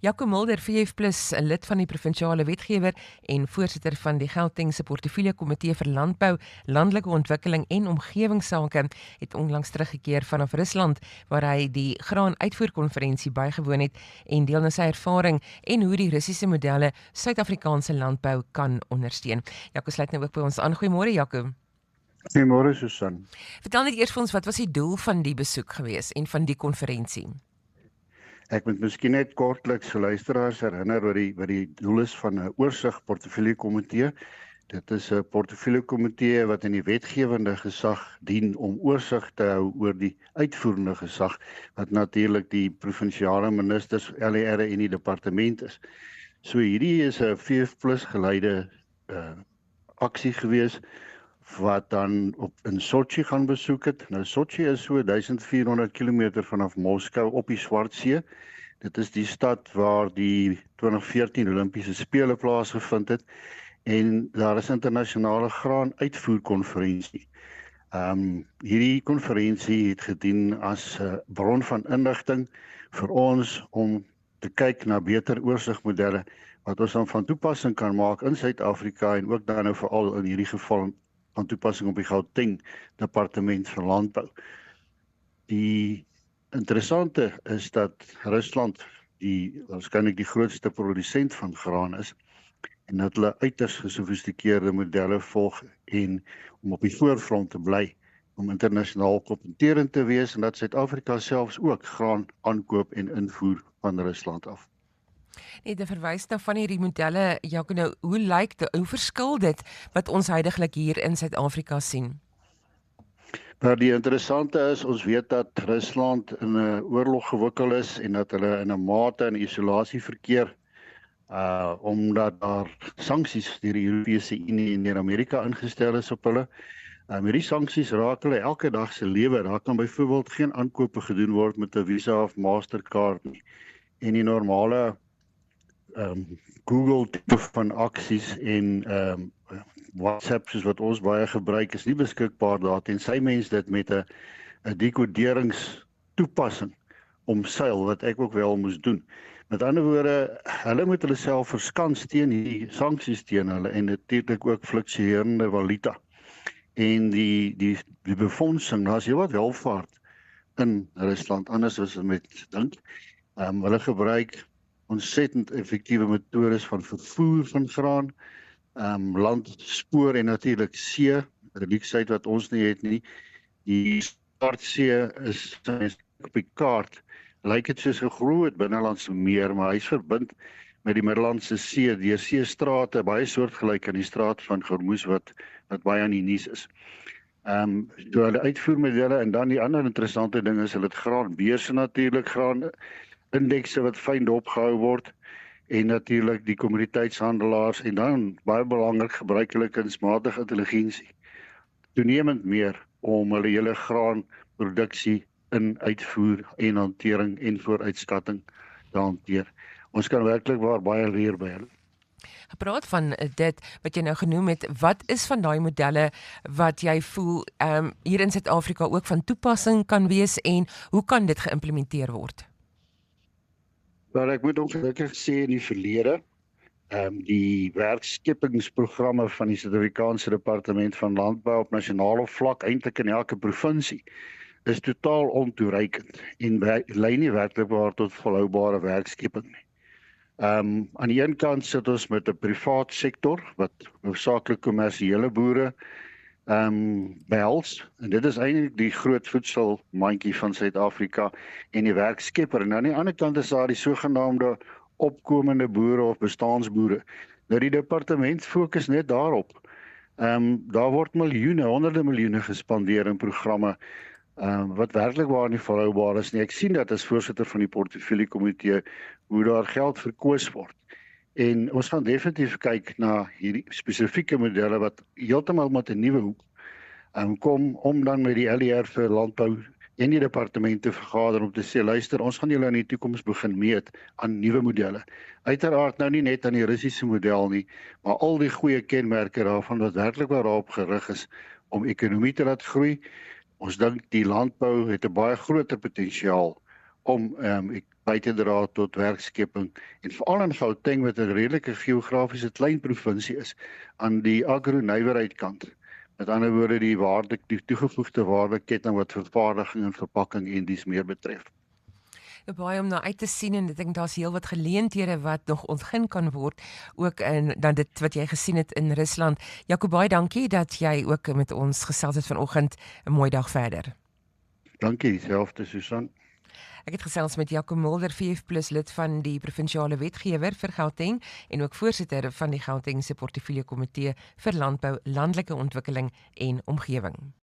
Jaco Mulder, VF+, 'n lid van die provinsiale wetgewer en voorsitter van die Gautengse Portefeulje Komitee vir Landbou, Landelike Ontwikkeling en Omgewingsake, het onlangs teruggekeer vanaf Rusland, waar hy die graan-uitvoerkonferensie bygewoon het en deel na sy ervaring en hoe die Russiese modelle Suid-Afrikaanse landbou kan ondersteun. Jaco sluit nou ook by ons aan. Goeiemôre, Jaco. Goeiemôre Susan. Vertel net eers vir ons, wat was die doel van die besoek gewees en van die konferensie? Ek moet miskien net kortliks vir luisteraars herinner wat die doel is van 'n oorsig portefeulje komitee. Dit is 'n portefeulje komitee wat in die wetgewende gesag dien om oorsig te hou oor die uitvoerende gesag, wat natuurlik die provinsiale ministers, LER en die departement is. So hierdie is 'n VF+ geleide aksie gewees wat dan in Sochi gaan besoek het. Nou Sochi is so 1400 km vanaf Moskou op die Swartsee. Dit is die stad waar die 2014 Olimpiese Spele plaasgevind het en daar is 'n internasionale graan-uitvoerkonferensie. Hierdie konferensie het gedien as 'n bron van inligting vir ons om te kyk na beter oorsigmodelle wat ons dan van toepassing kan maak in Suid-Afrika en ook dan nou veral in hierdie geval van toepassing op die Gauteng Departement vir Landbou. Die interessante is dat Rusland waarskynlik die grootste produsent van graan is en dat hulle uiters gesofistikeerde modelle volg en om op die voorfront te bly, om internasionaal kompeterend te wees en dat Suid-Afrika selfs ook graan aankoop en invoer van Rusland af. Net 'n verwys na van hierdie modelle, Jaco, nou, hoe verskil dit wat ons huidigelik hier in Suid-Afrika sien? Maar die interessante is, ons weet dat Rusland in 'n oorlog gewikkel is en dat hulle in 'n mate in isolasie verkeer, omdat daar sanksies deur die Europese Unie en deur Amerika ingestel is op hulle. Hierdie sanksies raak hulle elke dag se lewe. Daar kan byvoorbeeld geen aankope gedoen word met 'n Visa of Mastercard nie. En die normale Google tipe van aksies en WhatsApp soos wat ons baie gebruik is nie beskikbaar daar tensy mens dit met 'n dekoderingstoepassing omseil wat ek ook wel moes doen. Met ander woorde, hulle moet hulle self verskans teen hierdie sanksies teen hulle en natuurlik ook fluktuerende valuta. En die befondsing, daar's heelwat welvaart in Rusland anders as ons met dink. Hulle gebruik ontsettend effektiewe metodes van vervoer van graan, land, spoor en natuurlik see, 'n luksheid wat ons nie het nie. Die Swartsee is op die kaart, lyk dit soos 'n groot binnelandse meer, maar hy's verbind met die Middellandse See deur seestrate, baie soortgelyk aan die straat van Hormuz wat baie aan die nuus is. So hulle uitvoermodelle en dan die ander interessante ding is hulle het graanbeurse natuurlik, graan indekse wat fyn dopgehou word en natuurlik die kommoditeitshandelaars en dan baie belangrik gebruik hulle kunsmatige intelligensie toenemend meer om hulle hele graanproduksie in uitvoer en hantering en vooruitskatting te hanteer. Ons kan werklik waar baie leer by hulle. Gepraat van dit wat jy nou genoem het, wat is van daai modelle wat jy voel hier in Suid-Afrika ook van toepassing kan wees en hoe kan dit geïmplementeer word? Wel, ek moet ongelukkig sê in die verlede, die werkskepingsprogramme van die Suid-Afrikaanse Departement van Landbou op nasionale vlak, eintlik in elke provinsie, is totaal ontoereikend en lei nie werklik waar tot volhoubare werkskeping nie. Aan die een kant sit ons met 'n privaat sektor wat hoofsaaklik kommersiële boere behels en dit is eintlik die groot voedselmandjie van Suid-Afrika en die werkskepper. En aan die ander kant is daar die sogenaamde opkomende boere of bestaansboere. Nou die departement fokus net daarop. Daar word miljoene, honderde miljoene gespandeer in programme wat werklik waar nie volhoubaar is nie. Ek sien dat as voorsitter van die portefeulje komitee hoe daar geld verkoos word. En ons gaan definitief kyk na hierdie spesifieke modelle wat heeltemal met 'n nuwe hoek kom om dan met die LER vir landbou en die departemente vergader om te sê, luister, ons gaan julle in die toekoms begin meet aan nuwe modelle. Uiteraard nou nie net aan die Russiese model nie, maar al die goeie kenmerke daarvan wat werklik waarop gerig is om ekonomie te laat groei. Ons dink die landbou het 'n baie groter potensiaal om by te dra tot werkskeping en veral in Gauteng wat 'n redelike geografiese klein provinsie is aan die agro-nywerheidkant. Met ander woorde die toegevoegde waardeketting wat vervaardiging en verpakking en dies meer betref. Baie om na uit te sien en ek dink daar's heelwat geleenthede wat nog ontgin kan word ook in dan dit wat jy gesien het in Rusland. Jaco, baie dankie dat jy ook met ons gesels het vanoggend. 'n Mooi dag verder. Dankie, dieselfde Susan. Ek het gesels met Jaco Mulder, VF+ lid van die provinsiale wetgewer vir Gauteng en ook voorsitter van die Gautengse Portefeulje Komitee vir Landbou, Landelike Ontwikkeling en Omgewing.